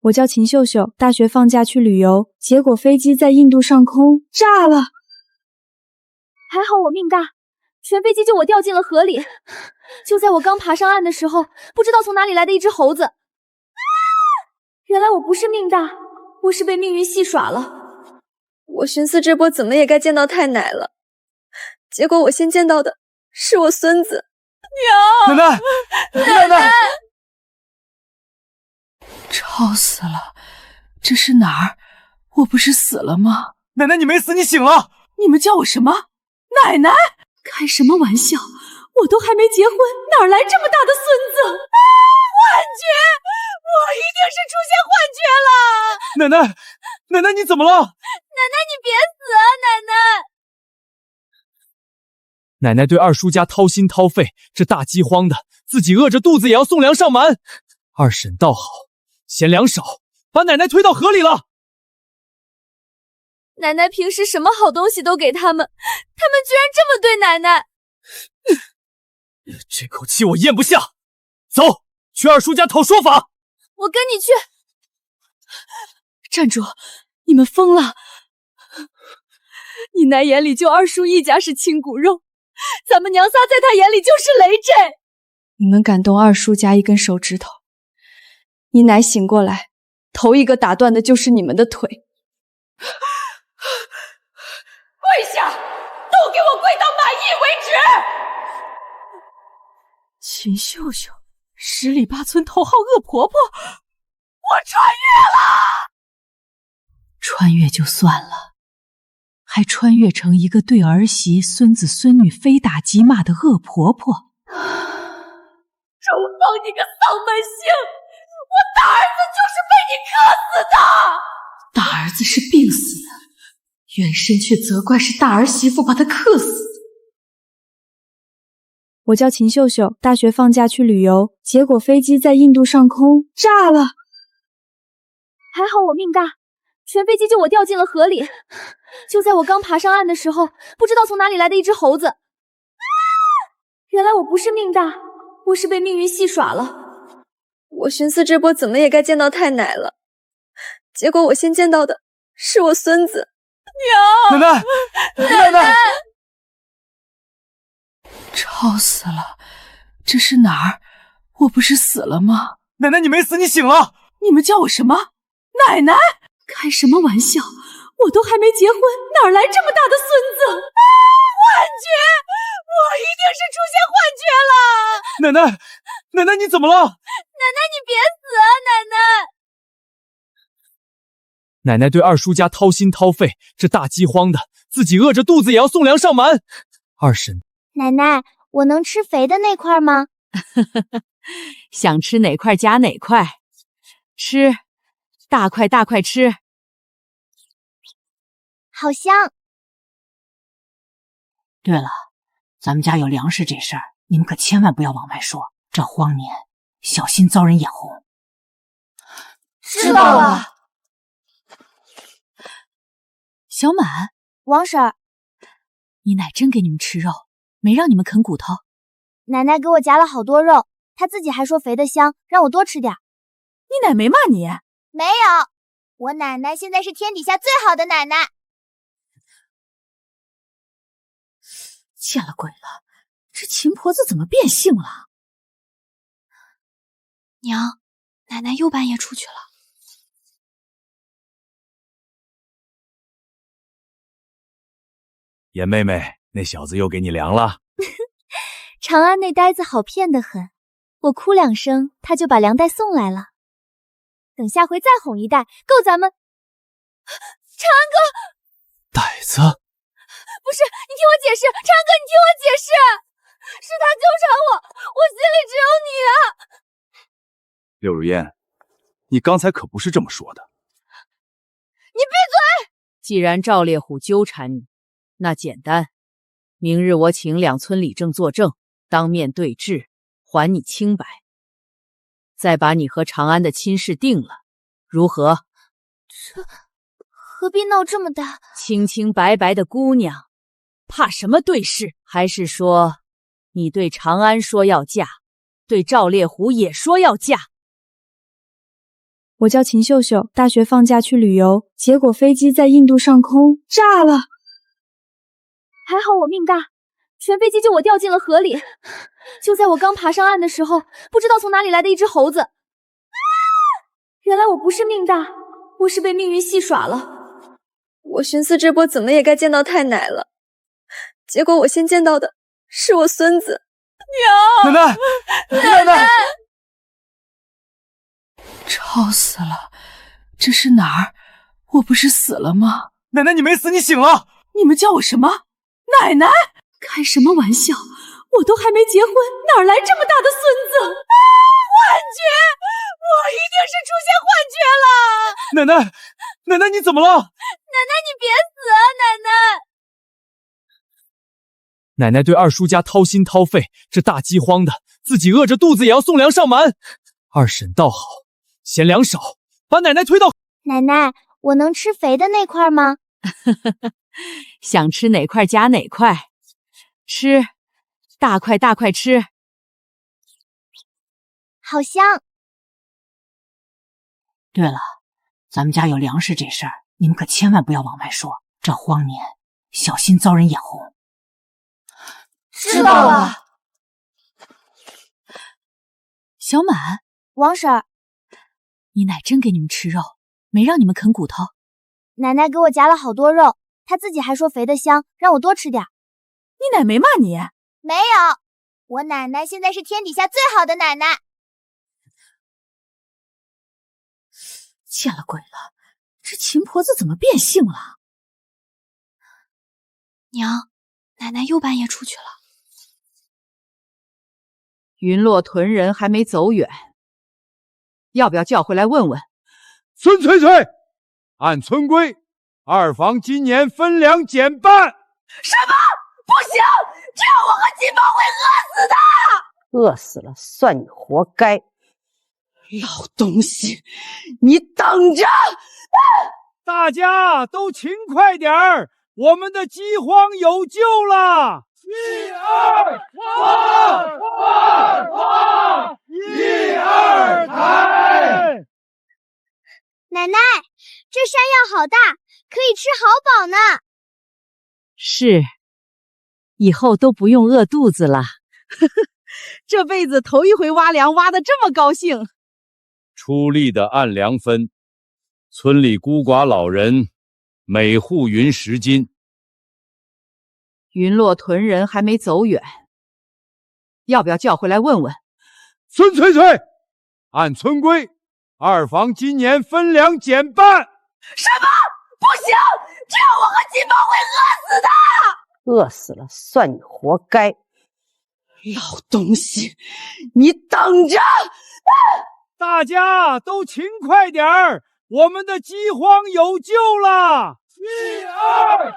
我叫秦秀秀，大学放假去旅游，结果飞机在印度上空炸了。还好我命大，全飞机就我掉进了河里。就在我刚爬上岸的时候，不知道从哪里来的一只猴子。原来我不是命大，我是被命运戏耍了。我寻思这波怎么也该见到太奶了，结果我先见到的是我孙子。娘！奶奶！吵死了！这是哪儿？我不是死了吗？奶奶，你没死，你醒了！你们叫我什么？奶奶？开什么玩笑！我都还没结婚，哪来这么大的孙子？幻觉！我一定是出现幻觉了！奶奶，奶奶，你怎么了？奶奶，你别死啊！奶奶！奶奶对二叔家掏心掏肺，这大饥荒的，自己饿着肚子也要送粮上门。二婶倒好，嫌粮少，把奶奶推到河里了。奶奶平时什么好东西都给他们，他们居然这么对奶奶。这口气我咽不下。走，去二叔家讨说法。我跟你去。站住！你们疯了！你奶眼里就二叔一家是亲骨肉，咱们娘仨在他眼里就是累赘。你们敢动二叔家一根手指头，你奶醒过来，头一个打断的就是你们的腿。跪下！都给我跪到满意为止！秦秀秀，十里八村头号恶婆婆，我穿越了！穿越就算了，还穿越成一个对儿媳、孙子、孙女非打即骂的恶婆婆。周芳，你个丧门星！我大儿子就是被你克死的！大儿子是病死的，原身却责怪是大儿媳妇把他克死的。我叫秦秀秀，大学放假去旅游，结果飞机在印度上空炸了。还好我命大，全飞机就我掉进了河里。就在我刚爬上岸的时候，不知道从哪里来的一只猴子。原来我不是命大，我是被命运戏耍了。我寻思这波怎么也该见到太奶了，结果我先见到的是我孙子。娘！奶奶！吵死了！这是哪儿？我不是死了吗？奶奶，你没死，你醒了！你们叫我什么？奶奶？开什么玩笑！我都还没结婚，哪来这么大的孙子？幻觉！我一定是出现幻觉了！奶奶，奶奶，你怎么了？奶奶，你别死啊！奶奶！奶奶对二叔家掏心掏肺，这大饥荒的，自己饿着肚子也要送粮上门。二婶，奶奶，我能吃肥的那块吗？想吃哪块夹哪块，吃，大块大块吃。好香。对了，咱们家有粮食这事儿，你们可千万不要往外说，这荒年小心遭人眼红。知道了。小满，王婶儿，你奶真给你们吃肉，没让你们啃骨头？奶奶给我夹了好多肉，她自己还说肥的香，让我多吃点。你奶没骂你？没有，我奶奶现在是天底下最好的奶奶。见了鬼了，这秦婆子怎么变性了？娘，奶奶又半夜出去了。严妹妹，那小子又给你粮了。长安那呆子好骗得很，我哭2声，他就把粮袋送来了。等下回再哄一袋，够咱们。长安哥，呆子，不是，你听我解释，长安哥，你听我解释，是他纠缠我，我心里只有你啊。柳如烟，你刚才可不是这么说的。你闭嘴！既然赵烈虎纠缠你，那简单，明日我请2村里正作证，当面对质，还你清白，再把你和长安的亲事定了，如何？这何必闹这么大？清清白白的姑娘，怕什么对视？还是说，你对长安说要嫁，对赵烈虎也说要嫁？我叫秦秀秀，大学放假去旅游，结果飞机在印度上空炸了。还好我命大，全飞机就我掉进了河里。就在我刚爬上岸的时候，不知道从哪里来的一只猴子。原来我不是命大，我是被命运戏耍了。我寻思这波怎么也该见到太奶了，结果我先见到的是我孙子。奶奶，奶奶！吵死了！这是哪儿？我不是死了吗？奶奶，你没死，你醒了！你们叫我什么？奶奶？开什么玩笑！我都还没结婚，哪来这么大的孙子？幻觉！我一定是出现幻觉了！奶奶，奶奶，你怎么了？奶奶，你别死啊！奶奶！奶奶对二叔家掏心掏肺，这大饥荒的，自己饿着肚子也要送粮上门。二婶倒好，嫌粮少，把奶奶推到……奶奶，我能吃肥的那块吗？想吃哪块夹哪块，吃，大块大块吃。好香。对了，咱们家有粮食这事儿，你们可千万不要往外说，这荒年小心遭人眼红。知道了。小满，王婶儿，你奶真给你们吃肉，没让你们啃骨头？奶奶给我夹了好多肉，她自己还说肥的香，让我多吃点。你奶没骂你？没有，我奶奶现在是天底下最好的奶奶。见了鬼了，这秦婆子怎么变性了？娘，奶奶又半夜出去了。云落屯人还没走远，要不要叫回来问问？孙翠翠，按村规，二房今年分粮减半。什么？不行！这样我和金宝会饿死的！饿死了算你活该！老东西，你等着！大家都勤快点儿，我们的饥荒有救了！一二抬，一二抬！奶奶，这山药好大，可以吃好饱呢。是，以后都不用饿肚子了。这辈子头一回挖粮，挖得这么高兴。出力的按粮分，村里孤寡老人每户匀10斤。云落屯人还没走远，要不要叫回来问问？孙翠翠，按村规，二房今年分粮减半。什么？不行！这样我和金宝会饿死的！饿死了算你活该！老东西，你等着！大家都勤快点儿，我们的饥荒有救了！一二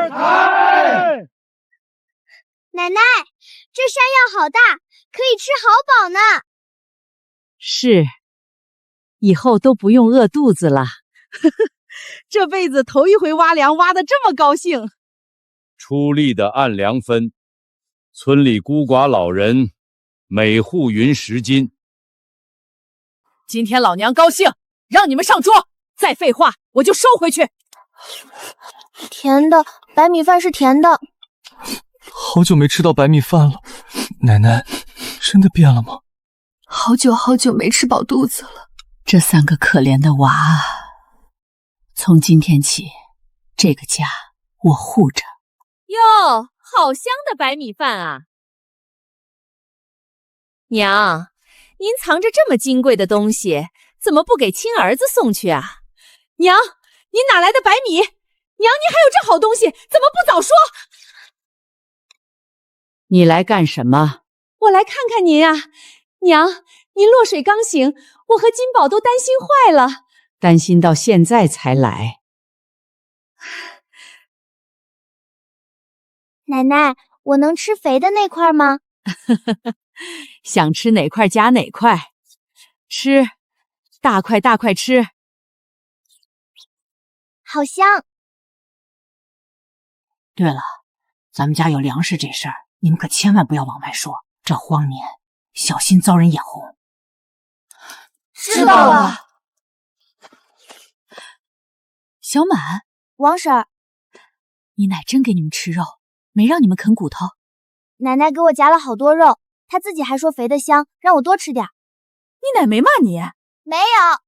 抬！奶奶，这山药好大，可以吃好饱呢。是，以后都不用饿肚子了。这辈子头一回挖粮，挖得这么高兴。出力的按粮分，村里孤寡老人每户匀10斤。今天老娘高兴，让你们上桌。再废话，我就收回去。甜的，白米饭是甜的。好久没吃到白米饭了，奶奶真的变了吗？好久好久没吃饱肚子了。这3个可怜的娃，从今天起，这个家我护着。哟，好香的白米饭啊！娘，您藏着这么金贵的东西，怎么不给亲儿子送去啊？娘，您哪来的白米？娘，您还有这好东西，怎么不早说？你来干什么？我来看看您啊，娘，您落水刚醒，我和金宝都担心坏了。担心到现在才来。奶奶，我能吃肥的那块吗？想吃哪块夹哪块，吃，大块大块吃。好香。对了，咱们家有粮食这事儿，你们可千万不要往外说，这荒年小心遭人眼红。知道了。小满，王婶儿，你奶真给你们吃肉，没让你们啃骨头。奶奶给我夹了好多肉，她自己还说肥的香，让我多吃点。你奶没骂你？没有，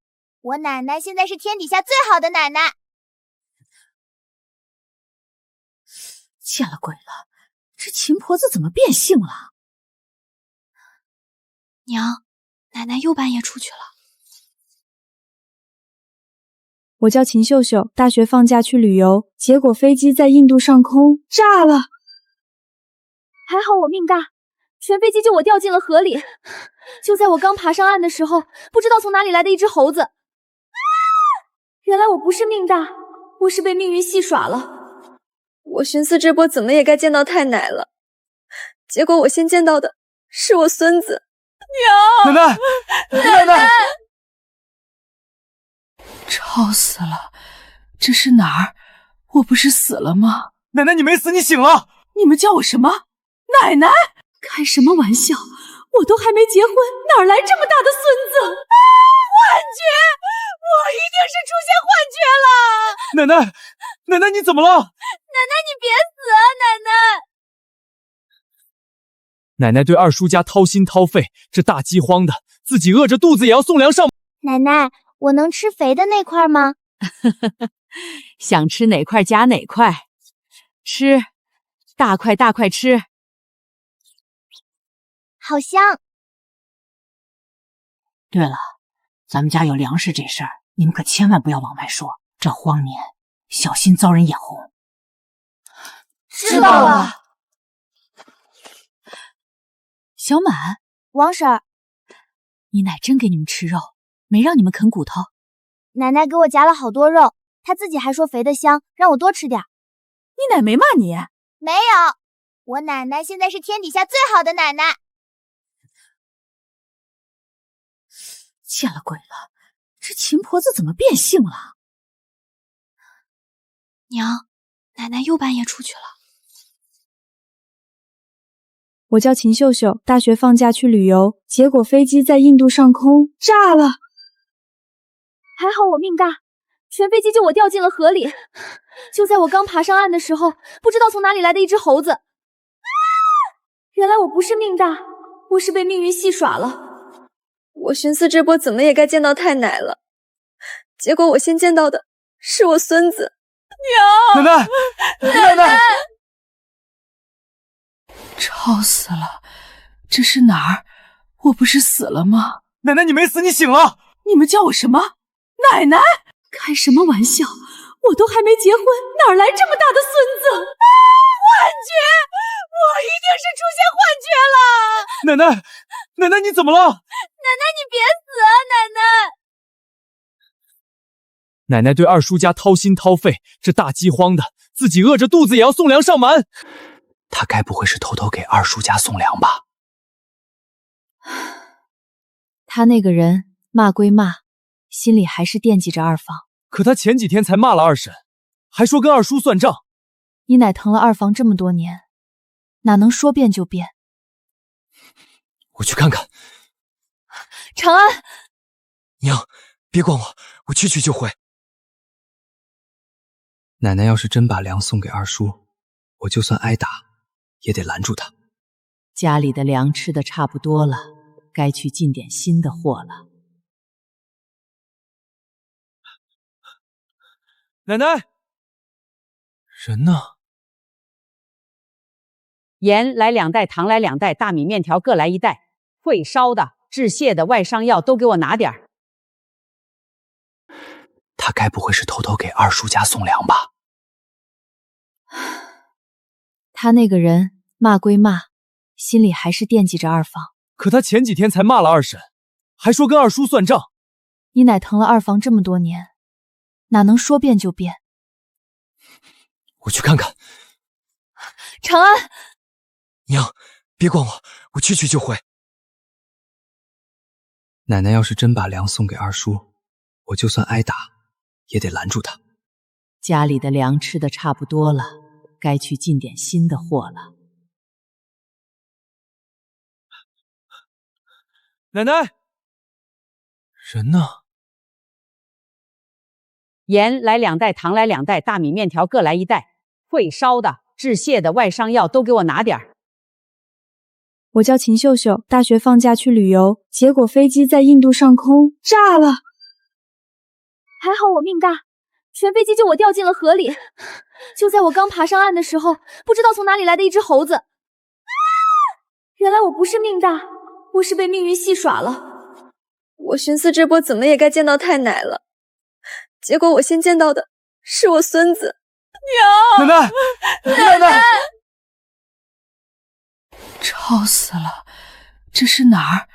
我奶奶现在是天底下最好的奶奶。见了鬼了，这秦婆子怎么变性了？娘，奶奶又半夜出去了。我叫秦秀秀，大学放假去旅游，结果飞机在印度上空炸了。还好我命大，全飞机就我掉进了河里。就在我刚爬上岸的时候，不知道从哪里来的一只猴子。原来我不是命大，我是被命运戏耍了。我寻思这波怎么也该见到太奶了，结果我先见到的是我孙子。奶奶，奶奶，吵死了！这是哪儿？我不是死了吗？奶奶，你没死，你醒了！你们叫我什么？奶奶？开什么玩笑！我都还没结婚，哪来这么大的孙子？幻觉！我一定是出现幻觉了！奶奶，奶奶，你怎么了？奶奶你别死啊，奶奶！奶奶对二叔家掏心掏肺，这大饥荒的，自己饿着肚子也要送粮上。奶奶，我能吃肥的那块吗？想吃哪块夹哪块，吃，大块大块吃。好香。对了，咱们家有粮食这事儿，你们可千万不要往外说，这荒年小心遭人眼红。知道了。小满，王婶儿，你奶真给你们吃肉，没让你们啃骨头。奶奶给我夹了好多肉，她自己还说肥的香，让我多吃点。你奶没骂你？没有，我奶奶现在是天底下最好的奶奶。见了鬼了，这秦婆子怎么变性了？娘，奶奶又半夜出去了。我叫秦秀秀，大学放假去旅游，结果飞机在印度上空炸了。还好我命大，全飞机就我掉进了河里。就在我刚爬上岸的时候，不知道从哪里来的一只猴子。原来我不是命大，我是被命运戏耍了。我寻思这波怎么也该见到太奶了，结果我先见到的是我孙子。奶奶，奶奶，吵死了！这是哪儿？我不是死了吗？奶奶，你没死，你醒了！你们叫我什么？奶奶？开什么玩笑！我都还没结婚，哪来这么大的孙子？幻觉！我一定是出现幻觉了！奶奶，奶奶，你怎么了？奶奶你别死啊，奶奶！奶奶对二叔家掏心掏肺，这大饥荒的，自己饿着肚子也要送粮上门。他该不会是偷偷给二叔家送粮吧？他那个人骂归骂，心里还是惦记着二房。可他前几天才骂了二婶，还说跟二叔算账。你奶疼了二房这么多年，哪能说变就变？我去看看。长安，娘，别管我，我去就回。奶奶要是真把粮送给二叔，我就算挨打，也得拦住他。家里的粮吃的差不多了，该去进点新的货了。奶奶，人呢？盐来2袋，糖来2袋，大米面条各来1袋，会烧的、治泻的、外伤药都给我拿点儿。他该不会是偷偷给二叔家送粮吧？他那个人骂归骂，心里还是惦记着二房。可他前几天才骂了二婶，还说跟二叔算账。你奶疼了二房这么多年，哪能说变就变？我去看看。长安，娘，别管我，我去就回。奶奶要是真把粮送给二叔，我就算挨打，也得拦住他。家里的粮吃的差不多了，该去进点新的货了。奶奶，人呢？盐来2袋，糖来2袋，大米面条各来1袋，会烧的、治泻的、外伤药都给我拿点儿。我叫秦秀秀，大学放假去旅游，结果飞机在印度上空炸了。还好我命大，全飞机就我掉进了河里。就在我刚爬上岸的时候，不知道从哪里来的一只猴子。原来我不是命大，我是被命运戏耍了。我寻思这波怎么也该见到太奶了，结果我先见到的是我孙子。娘，奶奶，奶奶，吵死了！这是哪儿？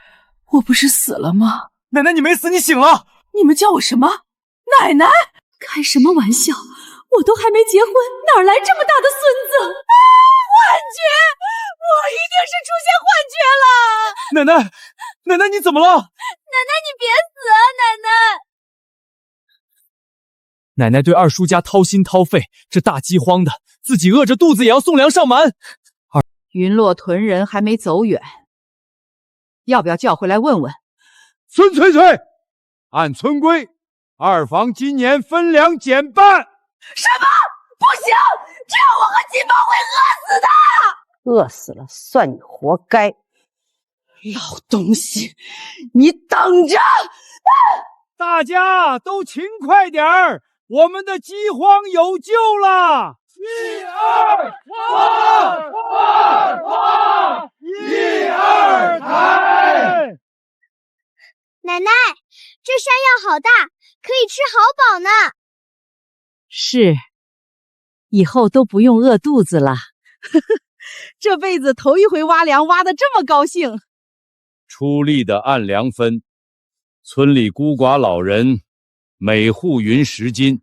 我不是死了吗？奶奶，你没死，你醒了。你们叫我什么？奶奶？开什么玩笑！我都还没结婚，哪来这么大的孙子？幻觉！我一定是出现幻觉了！奶奶，奶奶，你怎么了？奶奶，你别死啊！奶奶！奶奶对二叔家掏心掏肺，这大饥荒的，自己饿着肚子也要送粮上门。云落屯人还没走远，要不要叫回来问问？孙翠翠，按村规，二房今年分粮减半。什么？不行！这样我和金宝会饿死的！饿死了算你活该！老东西，你等着！大家都勤快点儿，我们的饥荒有救了！一二抬！奶奶，这山药好大，可以吃好饱呢。是，以后都不用饿肚子了。这辈子头一回挖粮，挖得这么高兴。出力的按粮分，村里孤寡老人每户匀10斤。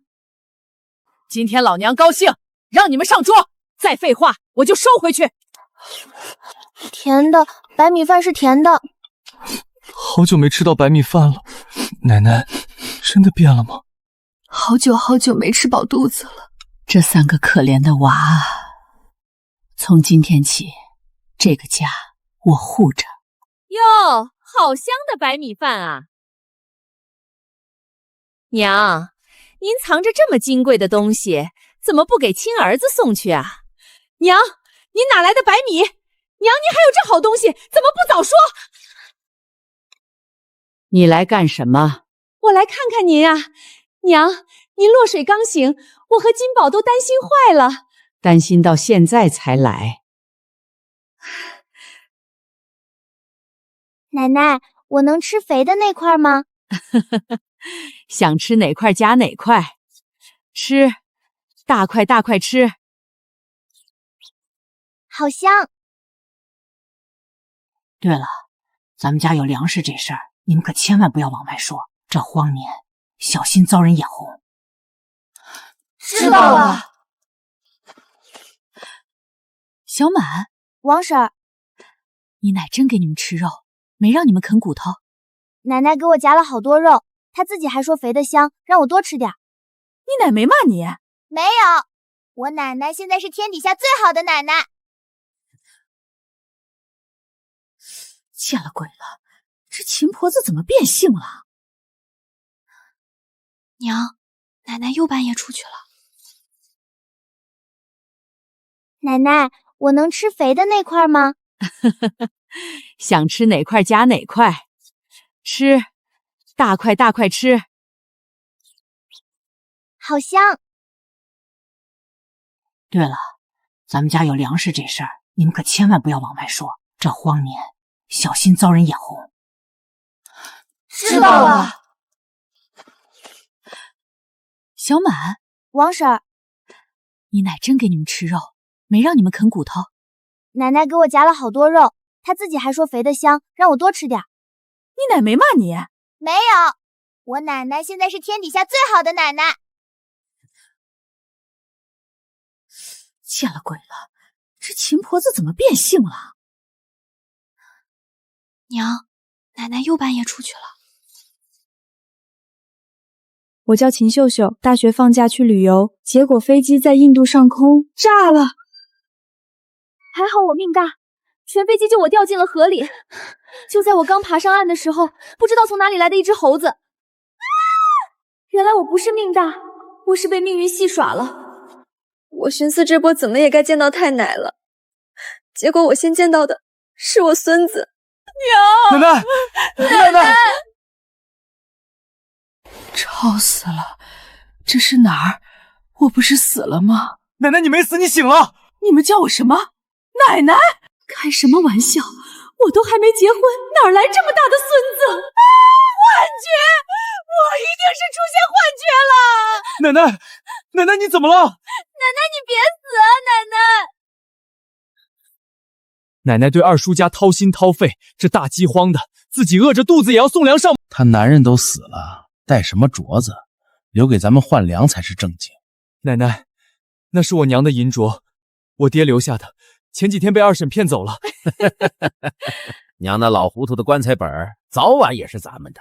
今天老娘高兴，让你们上桌。再废话，我就收回去。甜的，白米饭是甜的。好久没吃到白米饭了，奶奶，真的变了吗？好久没吃饱肚子了。这3个可怜的娃啊，从今天起，这个家我护着。哟，好香的白米饭啊！娘，您藏着这么金贵的东西，怎么不给亲儿子送去啊？娘，您哪来的白米？娘，您还有这好东西，怎么不早说？你来干什么？我来看看您啊，娘，您落水刚醒，我和金宝都担心坏了。担心到现在才来。奶奶，我能吃肥的那块吗？想吃哪块夹哪块，吃，大块大块吃。好香。对了，咱们家有粮食这事儿，你们可千万不要往外说，这荒年小心遭人眼红。知道了。小满，王婶儿，你奶真给你们吃肉，没让你们啃骨头。奶奶给我夹了好多肉，她自己还说肥的香，让我多吃点。你奶没骂你？没有，我奶奶现在是天底下最好的奶奶。见了鬼了，这秦婆子怎么变性了？娘，奶奶又半夜出去了。奶奶，我能吃肥的那块吗？想吃哪块夹哪块，吃，大块大块吃。好香。对了，咱们家有粮食这事儿，你们可千万不要往外说，这荒年小心遭人眼红。知道了。小满，王婶儿，你奶真给你们吃肉，没让你们啃骨头。奶奶给我夹了好多肉，她自己还说肥的香，让我多吃点。你奶没骂你？没有，我奶奶现在是天底下最好的奶奶。见了鬼了，这秦婆子怎么变性了？娘，奶奶又半夜出去了。我叫秦秀秀，大学放假去旅游，结果飞机在印度上空炸了。还好我命大，全飞机就我掉进了河里。就在我刚爬上岸的时候，不知道从哪里来的一只猴子。原来我不是命大，我是被命运戏耍了。我寻思这波怎么也该见到太奶了，结果我先见到的是我孙子。娘，奶奶，奶奶，吵死了！这是哪儿？我不是死了吗？奶奶，你没死，你醒了。你们叫我什么？奶奶？开什么玩笑！我都还没结婚，哪来这么大的孙子？幻觉！我一定是出现幻觉了！奶奶，奶奶，你怎么了？奶奶，你别死啊！奶奶！奶奶对二叔家掏心掏肺，这大饥荒的，自己饿着肚子也要送粮上。他男人都死了，带什么镯子？留给咱们换粮才是正经。奶奶，那是我娘的银镯，我爹留下的，前几天被二婶骗走了。娘那老糊涂的棺材本早晚也是咱们的。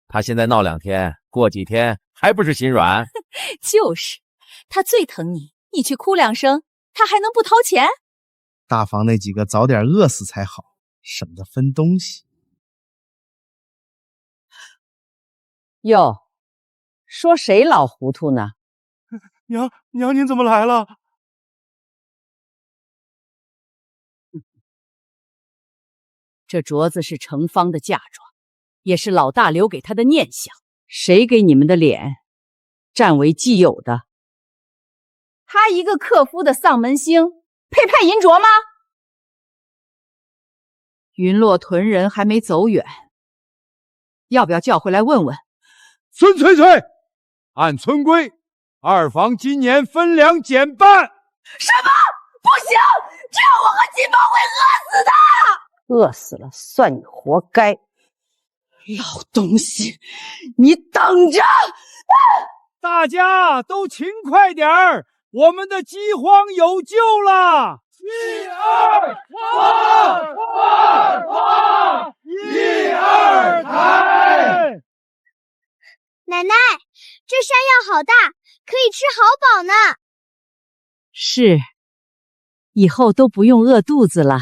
他现在闹2天，过几天还不是心软？就是，他最疼你，你去哭2声，他还能不掏钱？大房那几个早点饿死才好，省得分东西。哟，说谁老糊涂呢？娘，您怎么来了？这镯子是程芳的嫁妆，也是老大留给她的念想。谁给你们的脸占为己有的？他一个克夫的丧门星，配判银镯吗？云落屯人还没走远，要不要叫回来问问？孙翠翠，按村规，二房今年分粮减半。什么？不行！这样我和金宝会饿死的！饿死了算你活该！老东西，你等着！大家都勤快点儿，我们的饥荒有救了！1、2、哗！1、2抬！奶奶，这山药好大，可以吃好饱呢。是，以后都不用饿肚子了。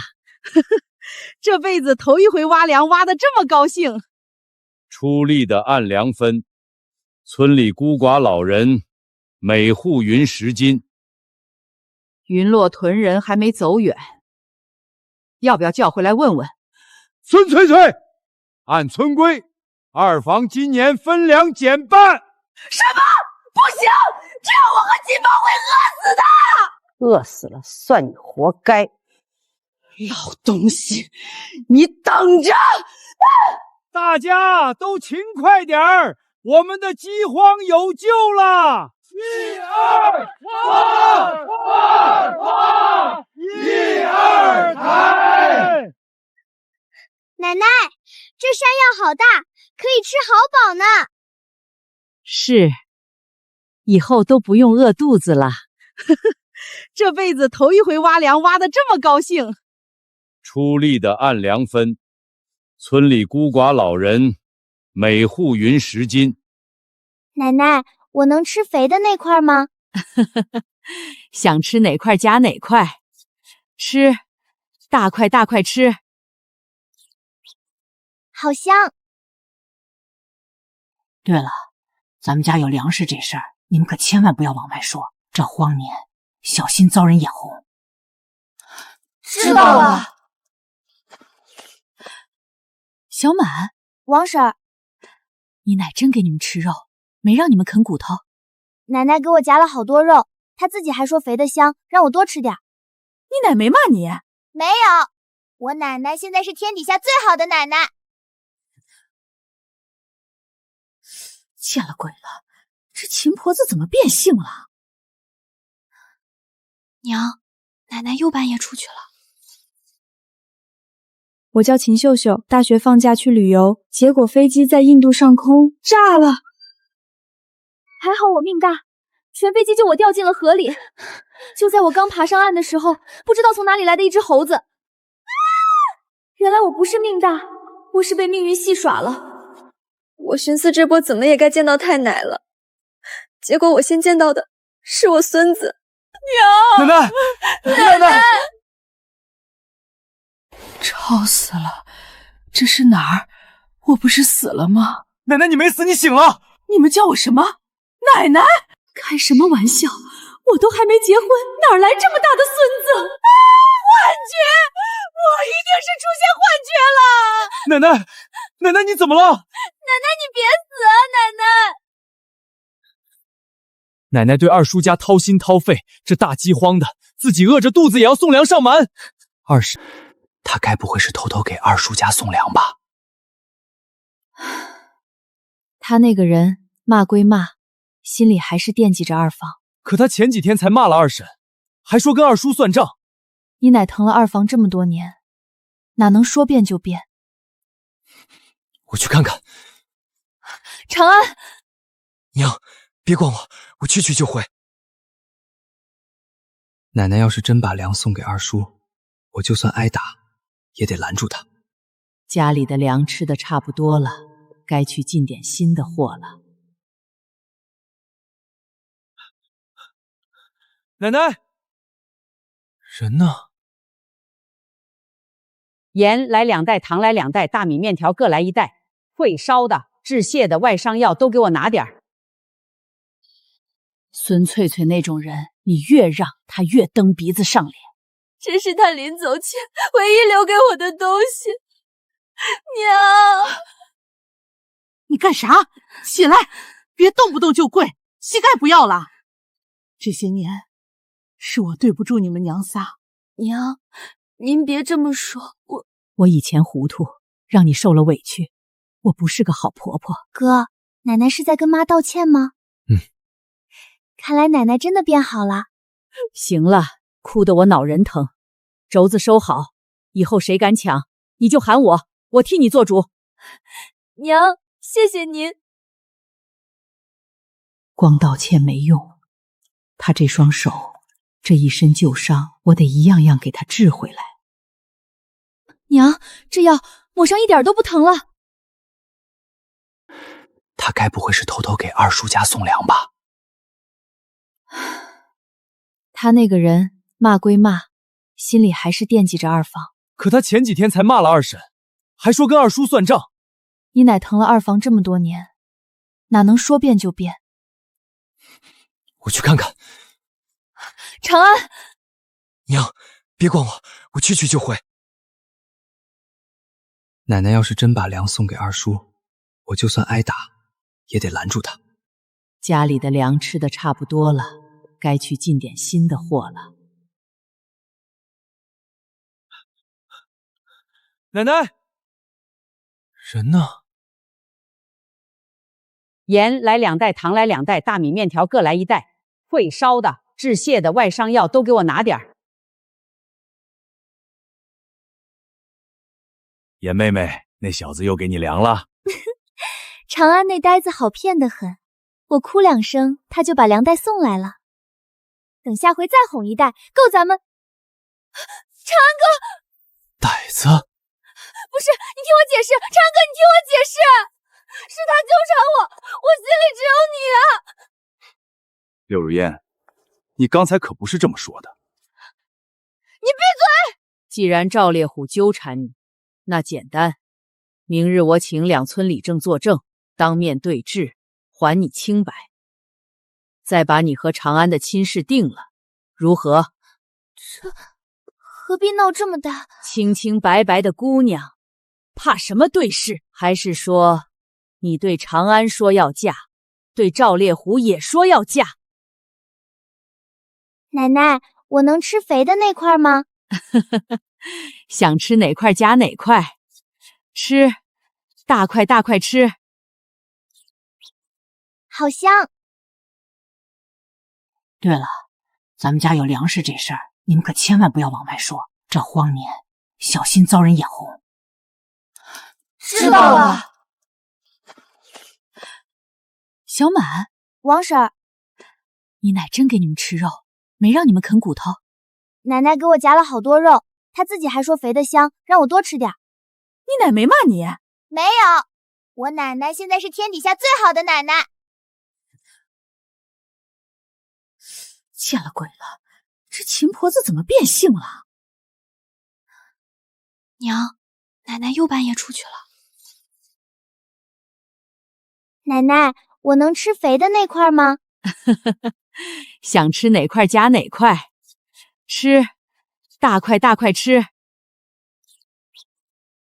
这辈子头一回挖粮，挖得这么高兴。出力的按粮分，村里孤寡老人每户匀10斤。云落屯人还没走远，要不要叫回来问问？孙翠翠，按村规，二房今年分粮减半。什么？不行！这样我和金宝会饿死的！饿死了算你活该！老东西，你等着！大家都勤快点儿，我们的饥荒有救了！1、2、哗！1、2抬！奶奶，这山药好大，可以吃好饱呢。是，以后都不用饿肚子了。这辈子头一回挖粮，挖得这么高兴。出力的按粮分，村里孤寡老人每户匀10斤。奶奶，我能吃肥的那块吗？想吃哪块夹哪块，吃，大块大块吃。好香。对了，咱们家有粮食这事儿，你们可千万不要往外说，这荒年小心遭人眼红。知道了。小满，王婶儿，你奶真给你们吃肉，没让你们啃骨头？奶奶给我夹了好多肉，她自己还说肥的香，让我多吃点。你奶没骂你？没有，我奶奶现在是天底下最好的奶奶。见了鬼了，这秦婆子怎么变性了？娘，奶奶又半夜出去了。我叫秦秀秀，大学放假去旅游，结果飞机在印度上空炸了。还好我命大，全飞机就我掉进了河里。就在我刚爬上岸的时候，不知道从哪里来的一只猴子。原来我不是命大，我是被命运戏耍了。我寻思这波怎么也该见到太奶了，结果我先见到的是我孙子。奶奶，奶奶。吵死了！这是哪儿？我不是死了吗？奶奶，你没死，你醒了！你们叫我什么？奶奶？开什么玩笑！我都还没结婚，哪来这么大的孙子？幻觉！我一定是出现幻觉了！奶奶，奶奶，你怎么了？奶奶，你别死啊！奶奶！奶奶对二叔家掏心掏肺，这大饥荒的，自己饿着肚子也要送粮上门。二婶，他该不会是偷偷给二叔家送粮吧？他那个人骂归骂，心里还是惦记着二房。可他前几天才骂了二婶，还说跟二叔算账。你奶疼了二房这么多年，哪能说变就变？我去看看。长安，娘，别管我，我去就回。奶奶要是真把粮送给二叔，我就算挨打，也得拦住他。家里的粮吃的差不多了，该去进点新的货了。奶奶，人呢？盐来2袋，糖来2袋，大米面条各来1袋，退烧的、治泻的、外伤药都给我拿点儿。孙翠翠那种人，你越让她越蹬鼻子上脸。这是他临走前唯一留给我的东西。娘，你干啥？起来，别动不动就跪，膝盖不要了。这些年是我对不住你们娘仨。娘，您别这么说，我以前糊涂，让你受了委屈，我不是个好婆婆。哥，奶奶是在跟妈道歉吗？看来奶奶真的变好了。行了，哭得我脑仁疼。轴子收好，以后谁敢抢，你就喊我，我替你做主。娘，谢谢您。光道歉没用，他这双手，这一身旧伤，我得一样样给他治回来。娘，这药抹上一点都不疼了。他该不会是偷偷给二叔家送粮吧？他那个人骂归骂，心里还是惦记着二房。可他前几天才骂了二婶，还说跟二叔算账。你奶疼了二房这么多年，哪能说变就变？我去看看。长安，娘，别管我，我去就回。奶奶要是真把粮送给二叔，我就算挨打，也得拦住他。家里的粮吃的差不多了，该去进点新的货了。奶奶，人呢？盐来2袋，糖来2袋，大米面条各来1袋，退烧的、治泻的、外伤药都给我拿点儿。严妹妹，那小子又给你粮了。长安那呆子好骗得很，我哭2声，他就把粮袋送来了。等下回再哄1袋，够咱们。长安哥，呆子，不是，你听我解释，长安哥，你听我解释，是他纠缠我，我心里只有你啊。柳如烟，你刚才可不是这么说的。你闭嘴！既然赵烈虎纠缠你，那简单，明日我请2村里正作证，当面对质，还你清白，再把你和长安的亲事定了，如何？这何必闹这么大？清清白白的姑娘，怕什么对视？还是说，你对长安说要嫁，对赵烈虎也说要嫁？奶奶，我能吃肥的那块吗？想吃哪块夹哪块，吃，大块大块吃。好香。对了，咱们家有粮食这事儿，你们可千万不要往外说，这荒年小心遭人眼红。知道了。小满，王婶儿，你奶真给你们吃肉，没让你们啃骨头？奶奶给我夹了好多肉，她自己还说肥的香，让我多吃点。你奶没骂你？没有，我奶奶现在是天底下最好的奶奶。见了鬼了，这秦婆子怎么变性了？娘，奶奶又半夜出去了。奶奶，我能吃肥的那块吗？想吃哪块夹哪块，吃，大块大块吃。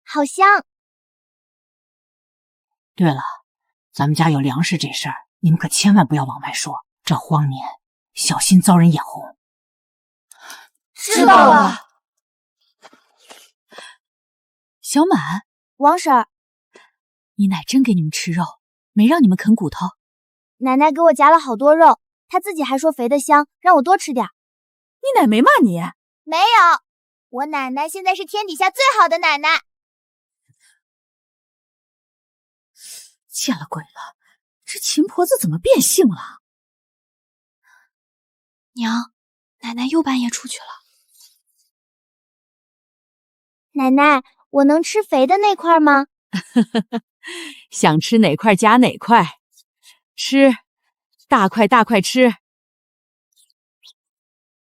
好香。对了，咱们家有粮食这事儿，你们可千万不要往外说，这荒年小心遭人眼红。知道了。小满，王婶儿，你奶真给你们吃肉，没让你们啃骨头？奶奶给我夹了好多肉，她自己还说肥的香，让我多吃点。你奶没骂你？没有，我奶奶现在是天底下最好的奶奶。见了鬼了，这秦婆子怎么变性了？娘，奶奶又半夜出去了。奶奶，我能吃肥的那块吗？想吃哪块夹哪块，吃，大块大块吃。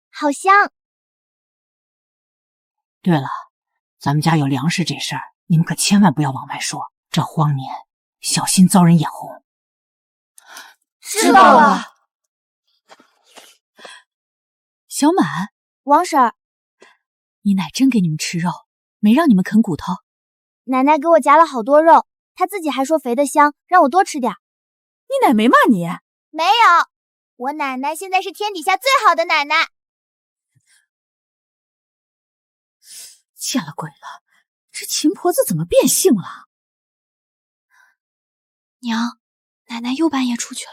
好香。对了，咱们家有粮食这事儿，你们可千万不要往外说，这荒年小心遭人眼红。知道了。小满，王婶儿，你奶真给你们吃肉，没让你们啃骨头？奶奶给我夹了好多肉，她自己还说肥的香，让我多吃点。你奶没骂你？没有，我奶奶现在是天底下最好的奶奶。见了鬼了，这秦婆子怎么变性了？娘，奶奶又半夜出去了。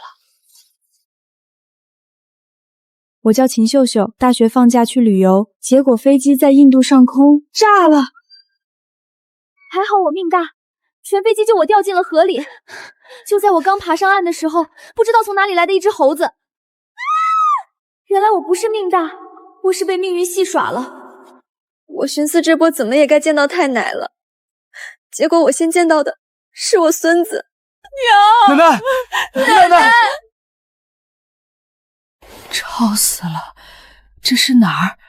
我叫秦秀秀，大学放假去旅游，结果飞机在印度上空炸了。还好我命大，全飞机就我掉进了河里。就在我刚爬上岸的时候，不知道从哪里来的一只猴子。原来我不是命大，我是被命运戏耍了。我寻思这波怎么也该见到太奶了，结果我先见到的是我孙子。娘，奶奶，奶奶，吵死了！这是哪儿？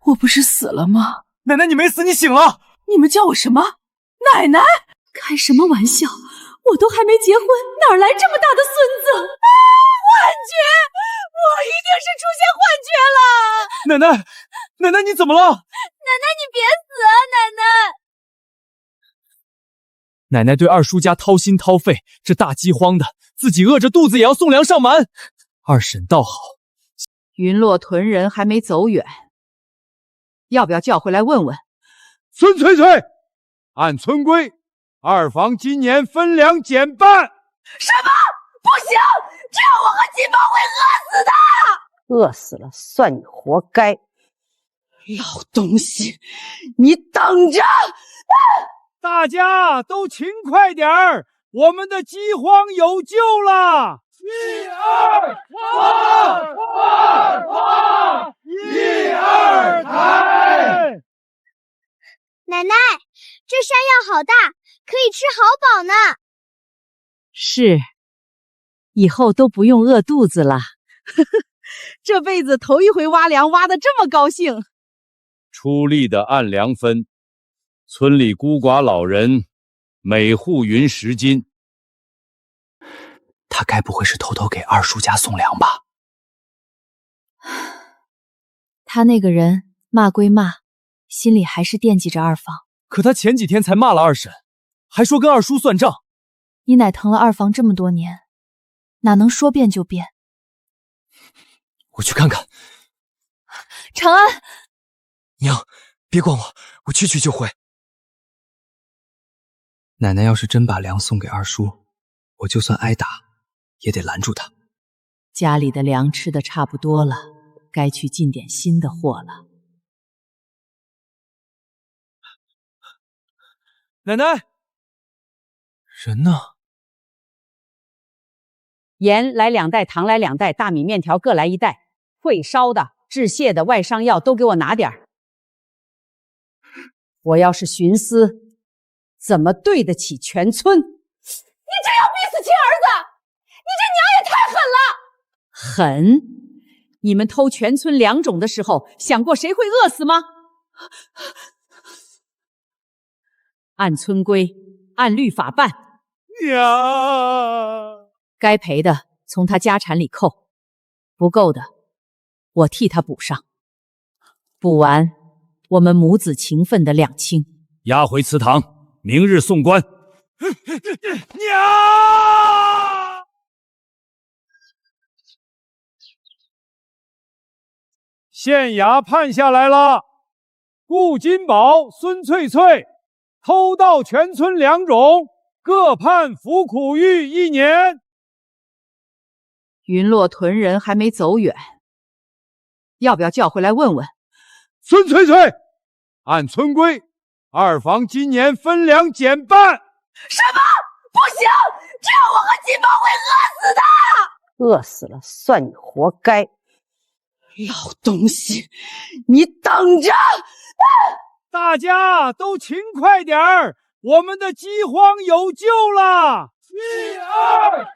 我不是死了吗？奶奶，你没死，你醒了。你们叫我什么？奶奶？开什么玩笑！我都还没结婚，哪来这么大的孙子？幻觉！我一定是出现幻觉了！奶奶，奶奶，你怎么了？奶奶，你别死啊！奶奶！奶奶对二叔家掏心掏肺，这大饥荒的，自己饿着肚子也要送粮上门。二婶倒好。云落屯人还没走远，要不要叫回来问问？孙翠翠，按村规，二房今年分粮减半。什么？不行！这样我和金宝会饿死的！饿死了算你活该！老东西，你等着！大家都勤快点儿，我们的饥荒有救了！一二抬，一二抬！奶奶，这山药好大，可以吃好饱呢。是，以后都不用饿肚子了。这辈子头一回挖粮，挖得这么高兴。出力的按粮分，村里孤寡老人每户匀10斤。他该不会是偷偷给二叔家送粮吧？他那个人骂归骂，心里还是惦记着二房。可他前几天才骂了二婶，还说跟二叔算账。你奶疼了二房这么多年，哪能说变就变？我去看看。长安，娘，别管我，我去就回。奶奶要是真把粮送给二叔，我就算挨打，也得拦住他。家里的粮吃的差不多了，该去进点新的货了。奶奶，人呢？盐来2袋，糖来2袋，大米面条各来1袋，会烧的、治泻的、外伤药都给我拿点儿。我要是徇私，怎么对得起全村？你这要逼死亲儿子，你这娘也太狠了！狠！你们偷全村粮种的时候，想过谁会饿死吗？按村规，按律法办。娘，该赔的从他家产里扣，不够的我替他补上。补完，我们母子情分的两清。押回祠堂，明日送官。娘！县衙判下来了，顾金宝、孙翠翠偷盗全村2种，各判服苦役1年。云落屯人还没走远，要不要叫回来问问？孙翠翠，按村规，二房今年分粮减半。什么？不行！这样我和金宝会饿死的！饿死了算你活该！老东西，你等着！大家都勤快点儿，我们的饥荒有救了！1、2、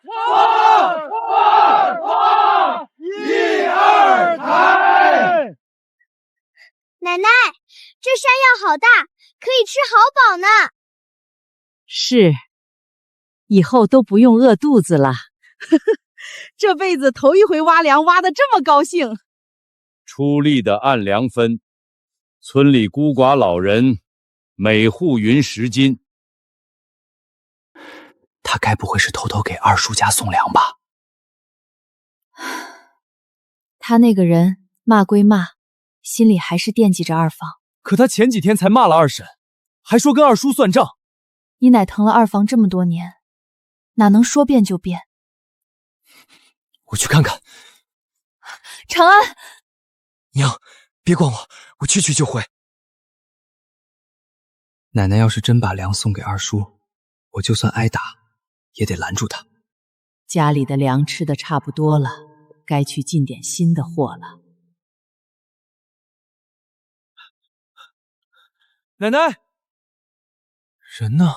放！1、2抬！奶奶，这山药好大，可以吃好饱呢。是，以后都不用饿肚子了。这辈子头一回挖粮挖得这么高兴。出力的按粮分，村里孤寡老人每户匀10斤。他该不会是偷偷给二叔家送粮吧？他那个人骂归骂，心里还是惦记着二房。可他前几天才骂了二婶，还说跟二叔算账。你奶疼了二房这么多年，哪能说变就变？我去看看。长安，娘，别管我，我去就回。奶奶要是真把粮送给二叔，我就算挨打，也得拦住他。家里的粮吃的差不多了，该去进点新的货了。奶奶，人呢？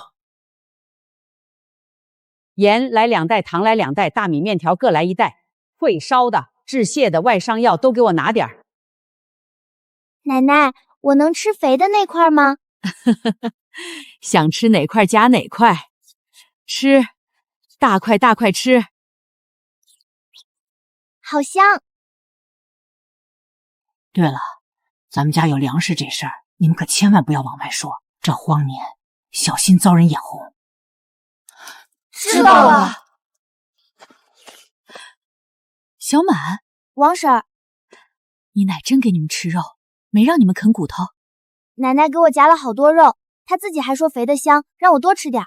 盐来2袋，糖来2袋，大米面条各来1袋，会烧的、治泻的、外伤药都给我拿点儿。奶奶，我能吃肥的那块吗？想吃哪块夹哪块，吃，大块大块吃。好香。对了，咱们家有粮食这事儿，你们可千万不要往外说，这荒年小心遭人眼红。知道了。小满，王婶儿，你奶真给你们吃肉，没让你们啃骨头。奶奶给我夹了好多肉，她自己还说肥的香，让我多吃点。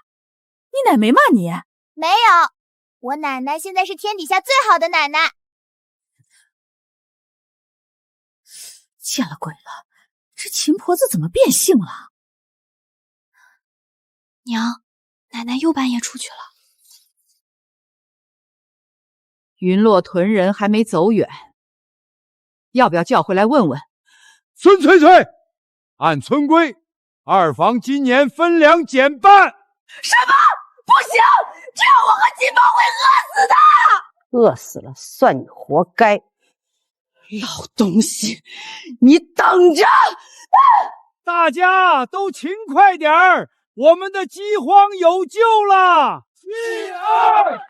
你奶没骂你？没有，我奶奶现在是天底下最好的奶奶。见了鬼了，这秦婆子怎么变性了？娘，奶奶又半夜出去了。云落屯人还没走远，要不要叫回来问问？孙翠翠，按村规，二房今年分粮减半。什么？不行！这样我和金宝会饿死的！饿死了算你活该！老东西，你等着！大家都勤快点儿，我们的饥荒有救了！1、2、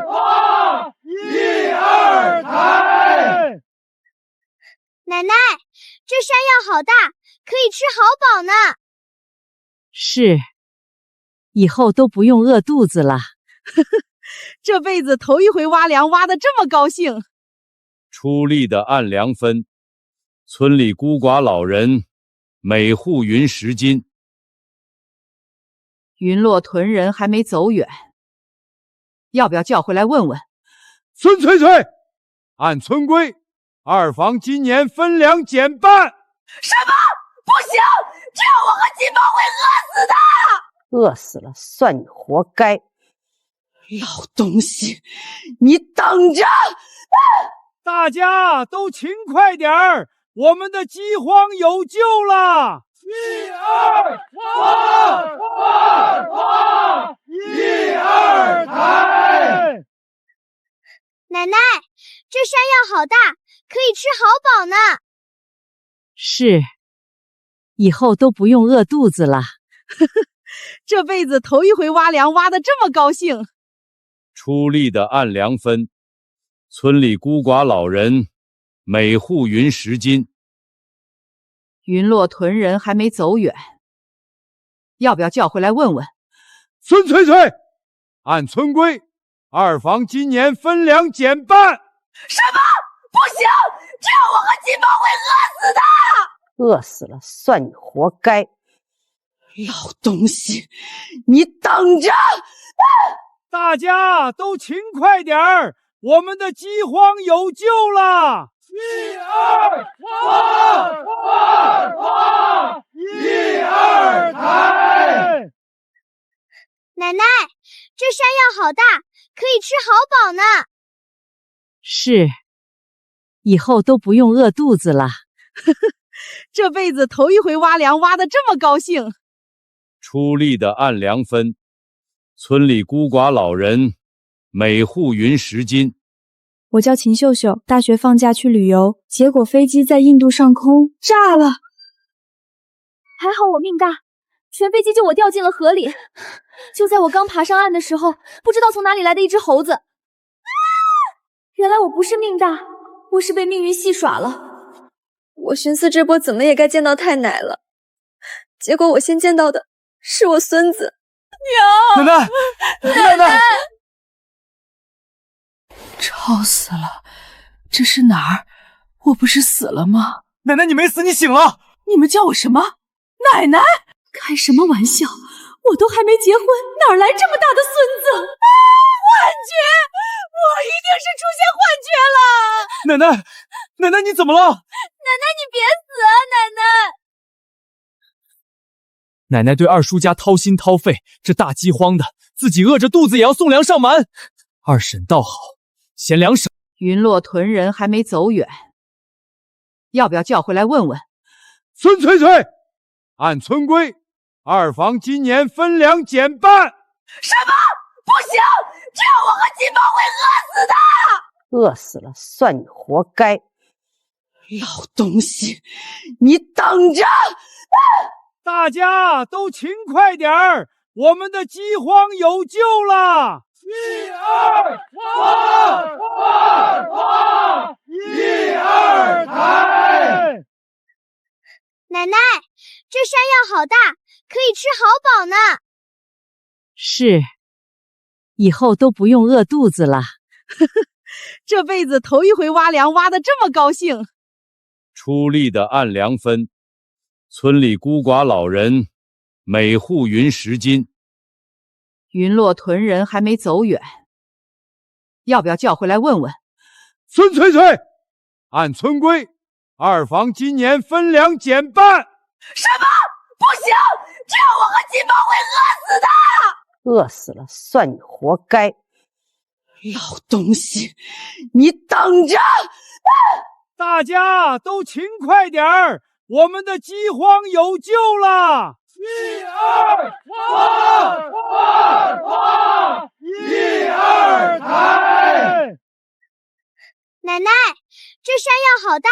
放！1、2抬！奶奶，这山药好大，可以吃好饱呢。是，以后都不用饿肚子了。这辈子头一回挖粮挖得这么高兴。出力的按粮分，村里孤寡老人每户匀10斤。云落屯人还没走远，要不要叫回来问问？孙翠翠，按村规，二房今年分粮减半。什么？不行！这样我和金宝会饿死的！饿死了算你活该！老东西，你等着！大家都勤快点儿，我们的饥荒有救了！1、2、放！1、2抬！奶奶，这山药好大，可以吃好饱呢。是，以后都不用饿肚子了。这辈子头一回挖粮挖得这么高兴。出力的按粮分，村里孤寡老人每户匀10斤。云洛屯人还没走远，要不要叫回来问问？孙翠翠，按村规，二房今年分粮减半。什么？不行！这样我和金宝会饿死的！饿死了算你活该！老东西，你等着！大家都勤快点儿，我们的饥荒有救了！1、2、1、2抬！奶奶，这山药好大，可以吃好饱呢。是，以后都不用饿肚子了。这辈子头一回挖粮挖得这么高兴。出力的按粮分，村里孤寡老人每户匀10斤。我叫秦秀秀，大学放假去旅游，结果飞机在印度上空炸了。还好我命大，全飞机就我掉进了河里。就在我刚爬上岸的时候，不知道从哪里来的一只猴子。原来我不是命大，我是被命运戏耍了。我寻思这波怎么也该见到太奶了，结果我先见到的是我孙子。娘！奶奶！吵死了！这是哪儿？我不是死了吗？奶奶，你没死，你醒了！你们叫我什么？奶奶？开什么玩笑！我都还没结婚，哪来这么大的孙子？幻觉！我一定是出现幻觉了！奶奶，奶奶，你怎么了？奶奶，你别死啊！奶奶对二叔家掏心掏肺，这大饥荒的，自己饿着肚子也要送粮上门。二婶倒好，嫌粮少。云洛屯人还没走远，要不要叫回来问问？孙翠翠，按村规，二房今年分粮减半。什么？不行！这样我和金宝会饿死的！饿死了算你活该！老东西，你等着！大家都勤快点儿，我们的饥荒有救了！1、2抬！奶奶，这山药好大，可以吃好饱呢。是，以后都不用饿肚子了。这辈子头一回挖粮挖得这么高兴。出力的按粮分，村里孤寡老人每户匀10斤。云洛屯人还没走远，要不要叫回来问问？孙翠翠，按村规，二房今年分粮减半。什么？不行！这样我和金宝会饿死的！饿死了算你活该！老东西，你等着！大家都勤快点儿，我们的饥荒有救了！1、2抬！奶奶，这山药好大，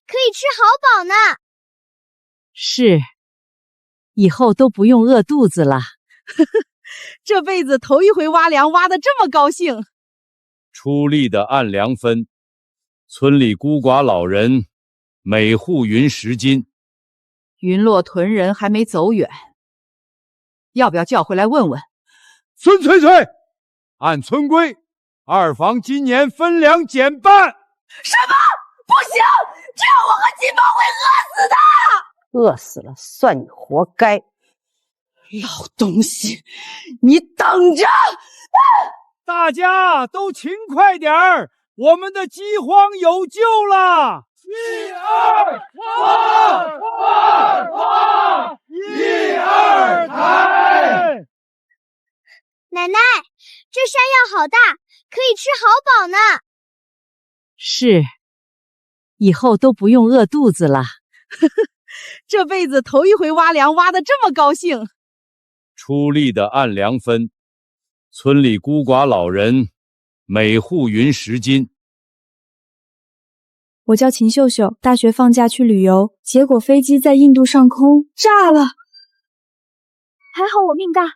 可以吃好饱呢。是，以后都不用饿肚子了。这辈子头一回挖粮挖得这么高兴。出力的按粮分，村里孤寡老人每户匀10斤。云洛屯人还没走远，要不要叫回来问问？孙翠翠，按村规，二房今年分粮减半。什么？不行！这样我和金宝会饿死的！饿死了算你活该！老东西，你等着！大家都勤快点儿，我们的饥荒有救了！1、2抬！奶奶，这山药好大，可以吃好饱呢。是，以后都不用饿肚子了。这辈子头一回挖粮挖得这么高兴。出力的按粮分，村里孤寡老人每户匀10斤。我叫秦秀秀，大学放假去旅游，结果飞机在印度上空炸了。还好我命大，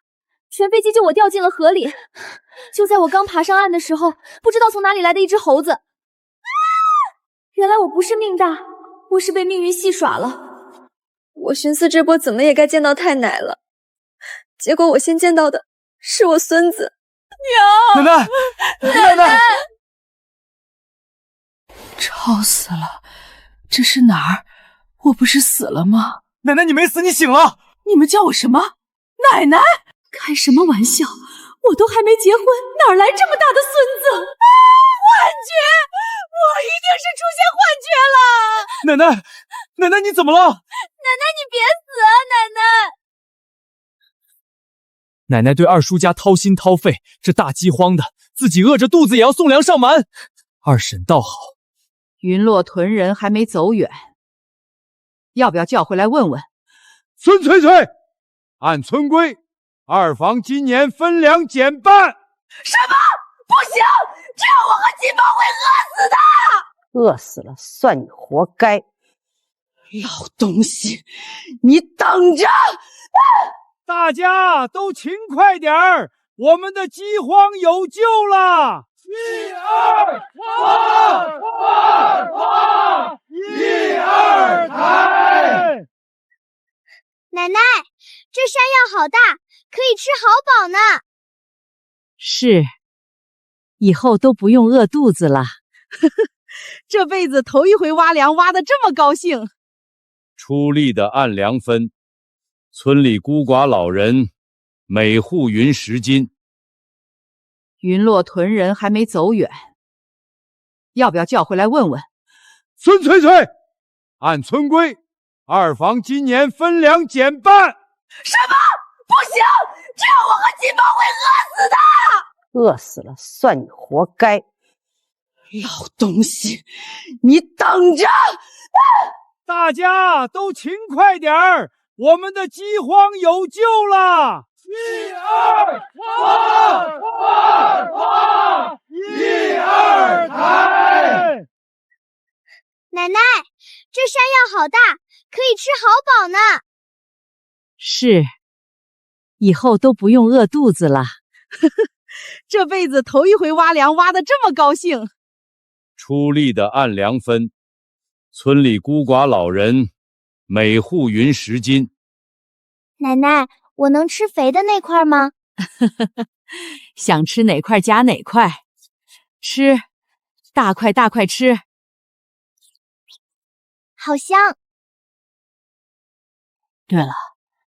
全飞机就我掉进了河里。就在我刚爬上岸的时候，不知道从哪里来的一只猴子。原来我不是命大，我是被命运戏耍了。我寻思这波怎么也该见到太奶了，结果我先见到的是我孙子。娘！奶奶！吵死了！这是哪儿？我不是死了吗？奶奶，你没死，你醒了！你们叫我什么？奶奶？开什么玩笑！我都还没结婚，哪来这么大的孙子？幻觉！我一定是出现幻觉了！奶奶，奶奶，你怎么了？奶奶，你别死啊！奶奶！奶奶对二叔家掏心掏肺，这大饥荒的，自己饿着肚子也要送粮上门。二婶倒好，云落屯人还没走远，要不要叫回来问问？孙翠翠，按村规，二房今年分粮减半。什么？不行！这样我和金宝会饿死的！饿死了算你活该！老东西，你等着！大家都勤快点儿，我们的饥荒有救了！一二一二抬！奶奶，这山药好大，可以吃好饱呢。是，以后都不用饿肚子了。这辈子头一回挖粮，挖得这么高兴。出力的按粮分，村里孤寡老人每户匀10斤。云落屯人还没走远，要不要叫回来问问？孙翠翠，按村规，二房今年分粮减半。什么？不行！这样我和金宝会饿死的！饿死了算你活该！老东西，你等着！大家都勤快点儿，我们的饥荒有救了！一二抬！奶奶，这山药好大，可以吃好饱呢。是，以后都不用饿肚子了。这辈子头一回挖粮，挖得这么高兴。出力的按粮分，村里孤寡老人每户匀10斤。奶奶，我能吃肥的那块吗？想吃哪块夹哪块，吃，大块大块吃。好香。对了，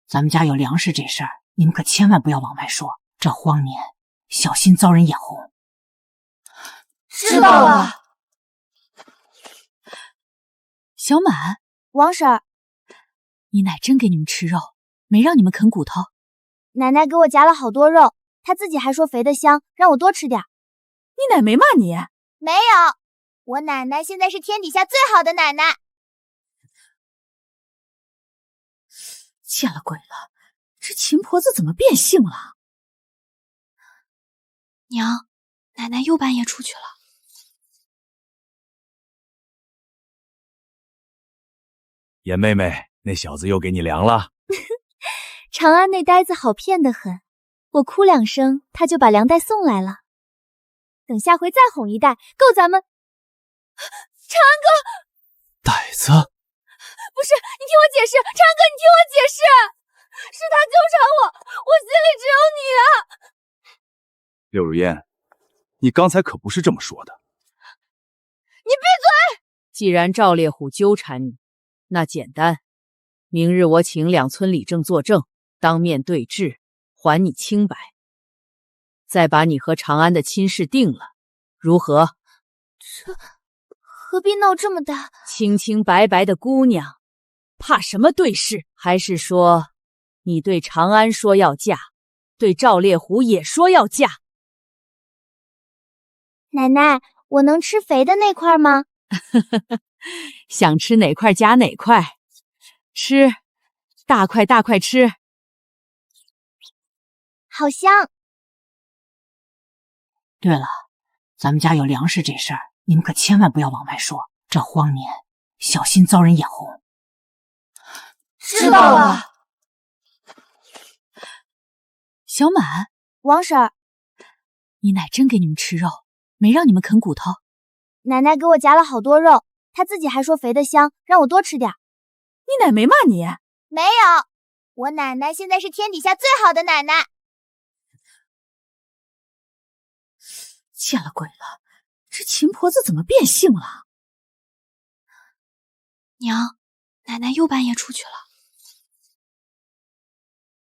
咱们家有粮食这事儿，你们可千万不要往外说，这荒年小心遭人眼红。知道了。小满，王婶儿，你奶真给你们吃肉，没让你们啃骨头。奶奶给我夹了好多肉，她自己还说肥的香，让我多吃点。你奶没骂你？没有，我奶奶现在是天底下最好的奶奶。见了鬼了，这秦婆子怎么变性了？娘，奶奶又半夜出去了。严妹妹，那小子又给你粮了。长安那呆子好骗得很，我哭2声，他就把粮袋送来了。等下回再哄一袋，够咱们。长安哥，呆子，不是，你听我解释，长安哥，你听我解释，是他纠缠我，我心里只有你啊。柳如烟，你刚才可不是这么说的。你闭嘴！既然赵烈虎纠缠你，那简单，明日我请2村里正作证，当面对质，还你清白，再把你和长安的亲事定了，如何？这何必闹这么大？清清白白的姑娘，怕什么对视？还是说，你对长安说要嫁，对赵烈虎也说要嫁？奶奶，我能吃肥的那块吗？想吃哪块夹哪块，吃，大块大块吃。好香。对了，咱们家有粮食这事儿，你们可千万不要往外说，这荒年小心遭人眼红。知道了。小满，王婶儿，你奶真给你们吃肉，没让你们啃骨头？奶奶给我夹了好多肉，她自己还说肥的香，让我多吃点。你奶没骂你？没有，我奶奶现在是天底下最好的奶奶。见了鬼了，这秦婆子怎么变性了？娘，奶奶又半夜出去了。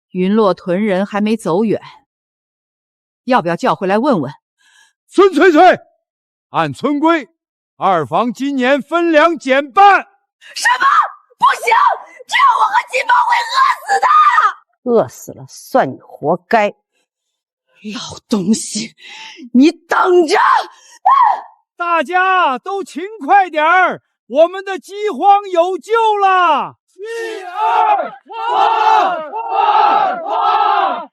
云落屯人还没走远，要不要叫回来问问？孙翠翠，按村规，二房今年分粮减半。什么？不行，这样我和金宝会饿死的。饿死了算你活该。老东西，你等着！大家都勤快点儿，我们的饥荒有救了！一二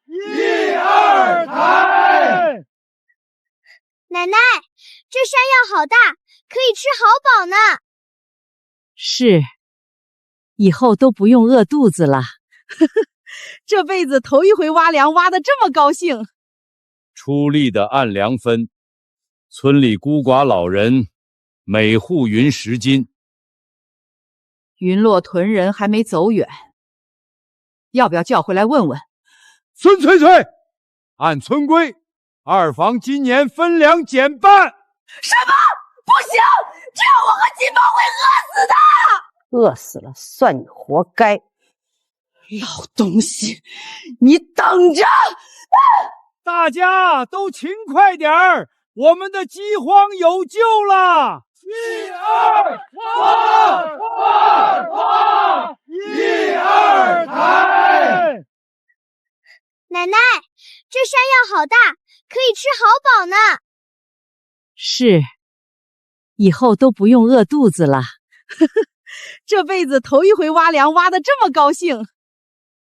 一二抬！奶奶，这山药好大，可以吃好饱呢。是，以后都不用饿肚子了。这辈子头一回挖粮挖得这么高兴。出力的按粮分，村里孤寡老人每户匀10斤。云落屯人还没走远，要不要叫回来问问？孙翠翠，按村规，二房今年分粮减半。什么？不行，这样我和金宝会饿死的。饿死了算你活该。老东西，你等着！大家都勤快点儿，我们的饥荒有救了！一二抬！奶奶，这山药好大，可以吃好饱呢。是，以后都不用饿肚子了。这辈子头一回挖粮挖得这么高兴。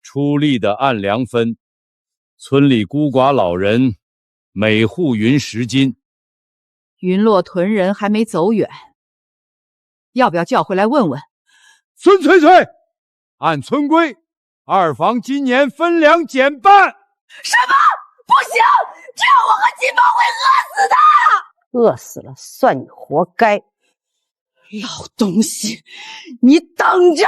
出力的按粮分，村里孤寡老人每户匀10斤。云落屯人还没走远，要不要叫回来问问？孙翠翠，按村规，二房今年分粮减半。什么？不行，这样我和金宝会饿死的。饿死了算你活该。老东西，你等着！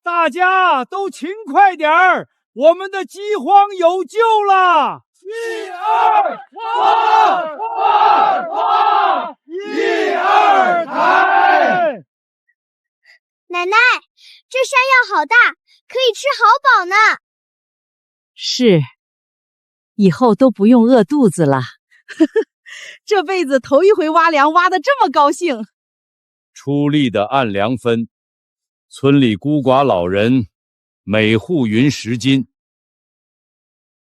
大家都勤快点儿，我们的饥荒有救了！一二抬！奶奶，这山药好大，可以吃好饱呢。是，以后都不用饿肚子了。这辈子头一回挖粮挖得这么高兴。出力的按粮分，村里孤寡老人每户匀10斤。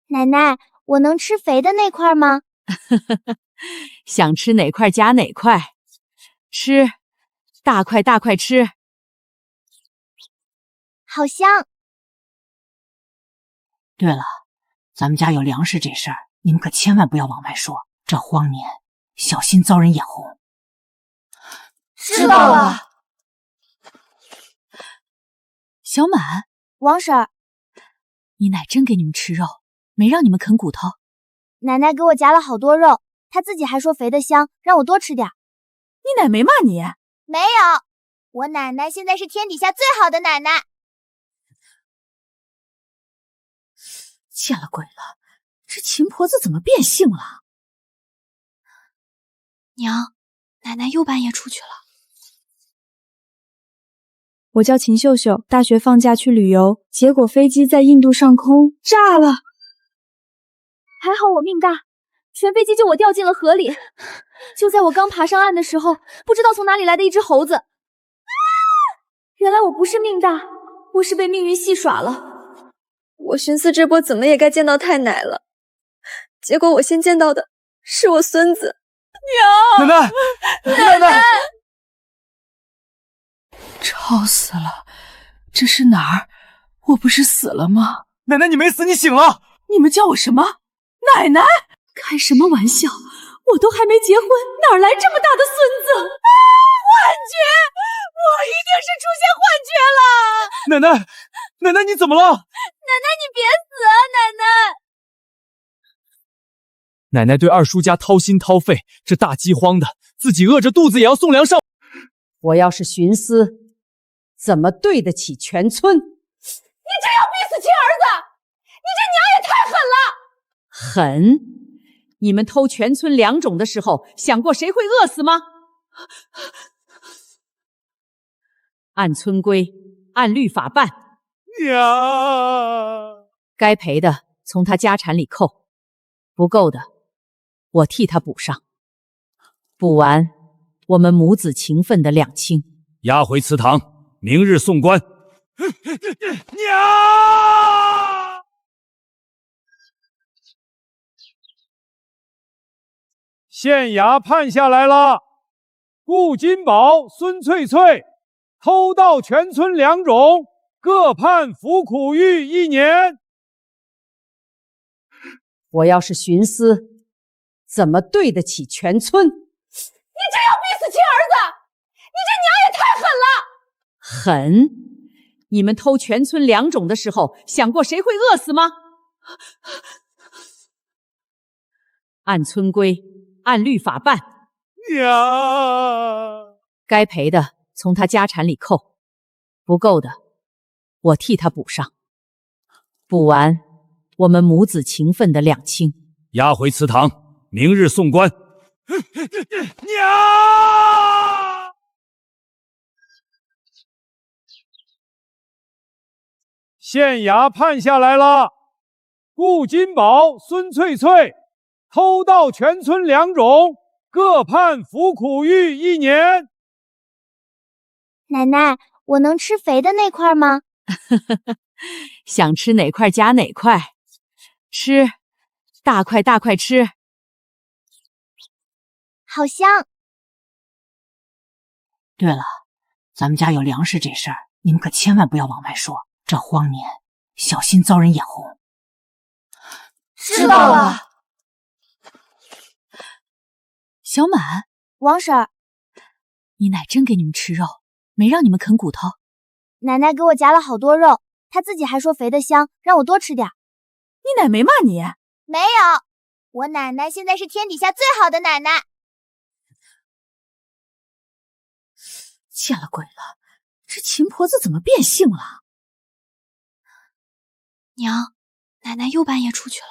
奶奶，我能吃肥的那块吗？想吃哪块夹哪块，吃，大块大块吃。好香。对了，咱们家有粮食这事儿，你们可千万不要往外说，这荒年小心遭人眼红。知道了。小满，王婶儿，你奶真给你们吃肉，没让你们啃骨头？奶奶给我夹了好多肉，她自己还说肥的香，让我多吃点。你奶没骂你？没有，我奶奶现在是天底下最好的奶奶。见了鬼了，这秦婆子怎么变性了？娘，奶奶又半夜出去了。我叫秦秀秀，大学放假去旅游，结果飞机在印度上空炸了。还好我命大，全飞机就我掉进了河里。就在我刚爬上岸的时候，不知道从哪里来的一只猴子。原来我不是命大，我是被命运戏耍了。我寻思这波怎么也该见到太奶了，结果我先见到的是我孙子。娘，奶奶，吵死了！这是哪儿？我不是死了吗？奶奶你没死，你醒了。你们叫我什么？奶奶？开什么玩笑！我都还没结婚，哪来这么大的孙子？我觉，我一定是出现幻觉了。奶奶，奶奶你怎么了？奶奶，你别死啊！奶奶，奶奶对二叔家掏心掏肺，这大饥荒的，自己饿着肚子也要送粮上。我要是徇私，怎么对得起全村？你这要逼死亲儿子！你这娘也太狠了！狠！你们偷全村粮种的时候，想过谁会饿死吗？按村规，按律法办。娘，该赔的从他家产里扣，不够的我替他补上。补完，我们母子情分的两清。押回祠堂，明日送官。娘！县衙判下来了，顾金宝、孙翠翠偷盗全村粮种，各判服苦狱1年。我要是徇私，怎么对得起全村？你这要逼死亲儿子！你这娘也太狠了！狠！你们偷全村粮种的时候，想过谁会饿死吗？按村规，按律法办。娘，该赔的从他家产里扣，不够的我替他补上。补完，我们母子情分的两清。押回祠堂，明日送官。娘！县衙判下来了，顾金宝、孙翠翠偷盗全村粮种，各判服苦狱1年。奶奶，我能吃肥的那块吗？想吃哪块夹哪块，吃，大块大块吃。好香。对了，咱们家有粮食这事儿，你们可千万不要往外说，这荒年小心遭人眼红。知道了。小满，王婶儿，你奶真给你们吃肉，没让你们啃骨头？奶奶给我夹了好多肉，她自己还说肥的香，让我多吃点。你奶没骂你？没有，我奶奶现在是天底下最好的奶奶。见了鬼了，这秦婆子怎么变性了？娘，奶奶又半夜出去了。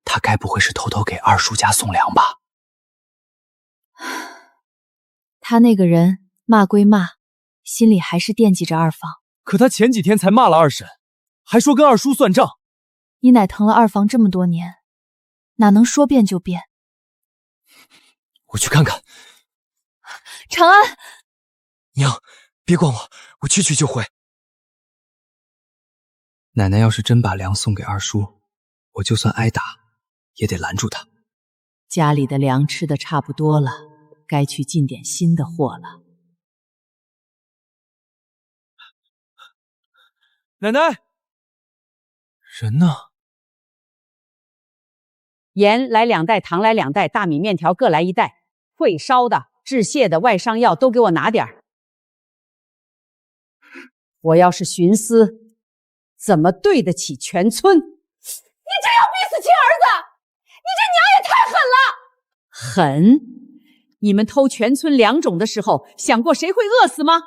他该不会是偷偷给二叔家送粮吧？他那个人骂归骂，心里还是惦记着二房。可他前几天才骂了二婶，还说跟二叔算账。你奶疼了二房这么多年，哪能说变就变？我去看看。长安，娘，别管我，我去就回。奶奶要是真把粮送给二叔，我就算挨打，也得拦住他。家里的粮吃的差不多了，该去进点新的货了。奶奶，人呢？盐来2袋，糖来2袋，大米面条各来1袋，会烧的、治泻的、外伤药都给我拿点儿。我要是徇私，怎么对得起全村？你这要逼死亲儿子！你这娘也太狠了！狠！你们偷全村粮种的时候，想过谁会饿死吗？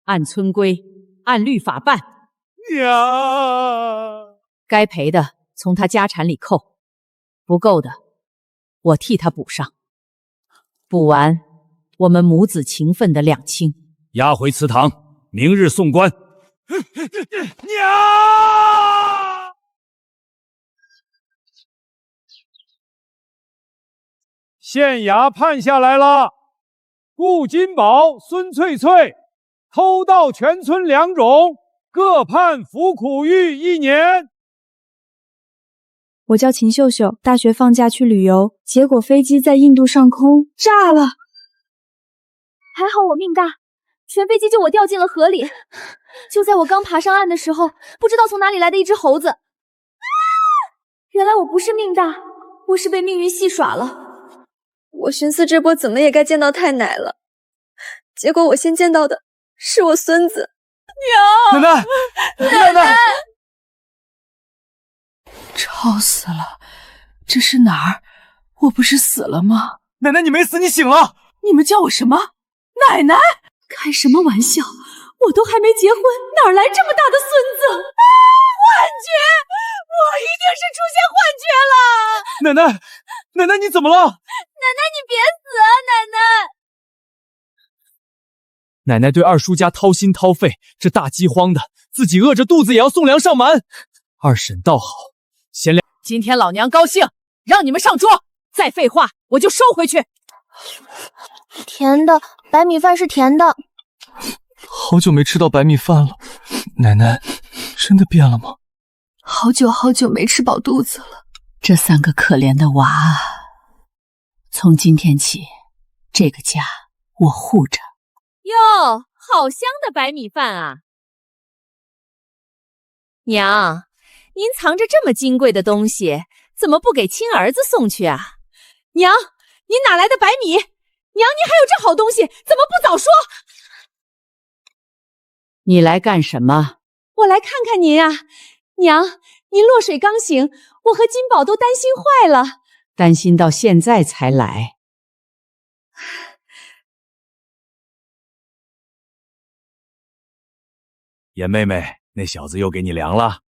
按村规，按律法办。娘，该赔的从他家产里扣，不够的我替他补上。补完，我们母子情分的两清。押回祠堂，明日送官。娘！县衙判下来了，顾金宝、孙翠翠偷盗全村粮种，各判服苦狱1年。我叫秦秀秀，大学放假去旅游，结果飞机在印度上空炸了。还好我命大，全飞机就我掉进了河里。就在我刚爬上岸的时候，不知道从哪里来的一只猴子。原来我不是命大，我是被命运戏耍了。我寻思这波怎么也该见到太奶了，结果我先见到的是我孙子。娘，奶奶，吵死了！这是哪儿？我不是死了吗？奶奶你没死，你醒了！你们叫我什么？奶奶？开什么玩笑！我都还没结婚，哪来这么大的孙子？幻觉！我一定是出现幻觉了！奶奶你怎么了？奶奶你别死啊，奶奶！奶奶对二叔家掏心掏肺，这大饥荒的，自己饿着肚子也要送粮上门。二婶倒好，贤良。今天老娘高兴，让你们上桌。再废话，我就收回去。甜的，白米饭是甜的。好久没吃到白米饭了，奶奶真的变了吗？好久没吃饱肚子了。这3个可怜的娃啊，从今天起，这个家我护着。哟，好香的白米饭啊！娘，您藏着这么金贵的东西，怎么不给亲儿子送去啊？娘，您哪来的白米？娘，您还有这好东西，怎么不早说？你来干什么？我来看看您啊，娘，您落水刚醒，我和金宝都担心坏了。担心到现在才来。严妹妹，那小子又给你粮了。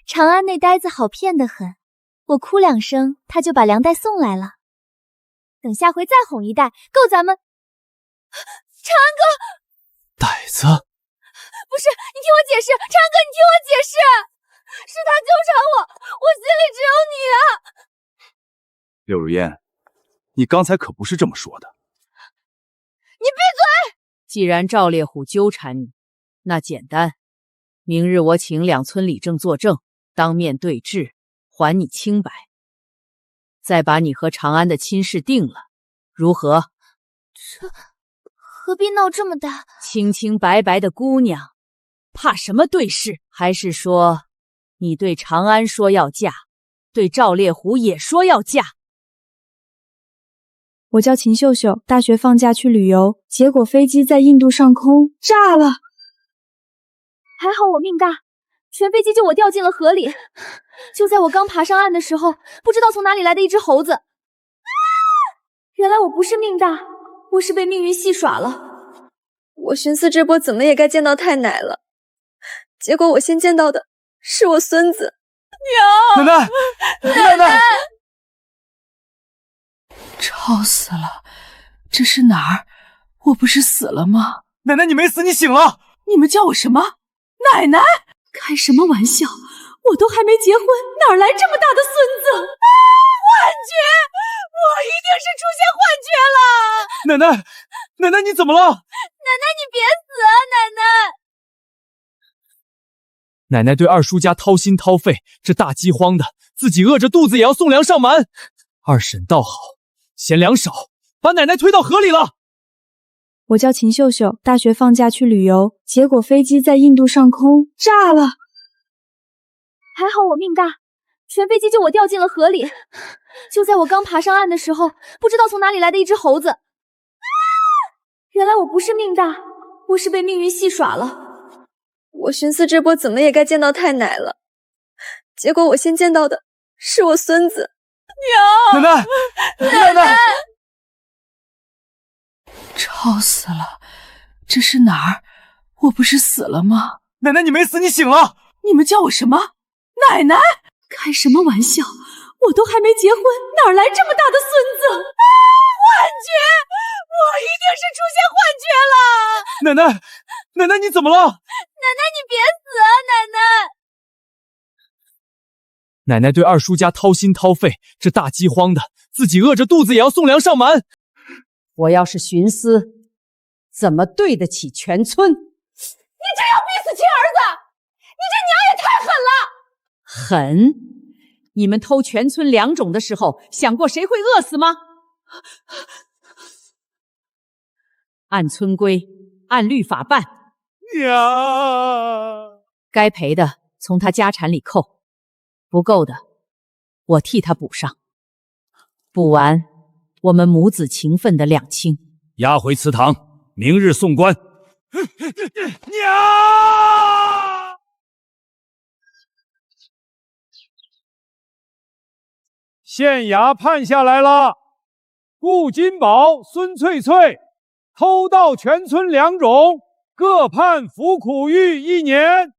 长安那呆子好骗得很，我哭2声，他就把粮袋送来了。等下回再哄一袋，够咱们。长安哥，呆子，不是，你听我解释，长安哥，你听我解释，是他纠缠我，我心里只有你啊。柳如烟，你刚才可不是这么说的。你闭嘴！既然赵烈虎纠缠你，那简单，明日我请2村理政作证，当面对质，还你清白，再把你和长安的亲事定了，如何？这何必闹这么大？清清白白的姑娘，怕什么对视？还是说，你对长安说要嫁，对赵烈虎也说要嫁？我叫秦秀秀，大学放假去旅游，结果飞机在印度上空炸了。还好我命大，全飞机就我掉进了河里。就在我刚爬上岸的时候，不知道从哪里来的一只猴子。原来我不是命大，我是被命运戏耍了。我寻思这波怎么也该见到太奶了，结果我先见到的是我孙子。奶奶！吵死了！这是哪儿？我不是死了吗？奶奶你没死，你醒了！你们叫我什么？奶奶？开什么玩笑！我都还没结婚，哪来这么大的孙子？幻觉！我一定是出现幻觉了！奶奶你怎么了？奶奶你别死啊，奶奶！奶奶对二叔家掏心掏肺，这大饥荒的，自己饿着肚子也要送粮上门。二婶倒好，嫌粮少，把奶奶推到河里了。我叫秦秀秀，大学放假去旅游，结果飞机在印度上空炸了。还好我命大，全飞机就我掉进了河里。就在我刚爬上岸的时候，不知道从哪里来的一只猴子。原来我不是命大，我是被命运戏耍了。我寻思这波怎么也该见到太奶了，结果我先见到的是我孙子。奶奶！吵死了！这是哪儿？我不是死了吗？奶奶你没死，你醒了！你们叫我什么？奶奶？开什么玩笑！我都还没结婚，哪来这么大的孙子？幻觉！我一定是出现幻觉了！奶奶你怎么了？奶奶你别死啊，奶奶！奶奶对二叔家掏心掏肺，这大饥荒的，自己饿着肚子也要送粮上门。我要是徇私，怎么对得起全村？你这要逼死亲儿子！你这娘也太狠了！狠？你们偷全村粮种的时候，想过谁会饿死吗？按村规，按律法办。娘，该赔的从他家产里扣，不够的我替他补上。补完，我们母子情分的两清。押回祠堂，明日送官。娘！县衙判下来了，顾金宝、孙翠翠偷盗全村2种，各判服苦狱1年。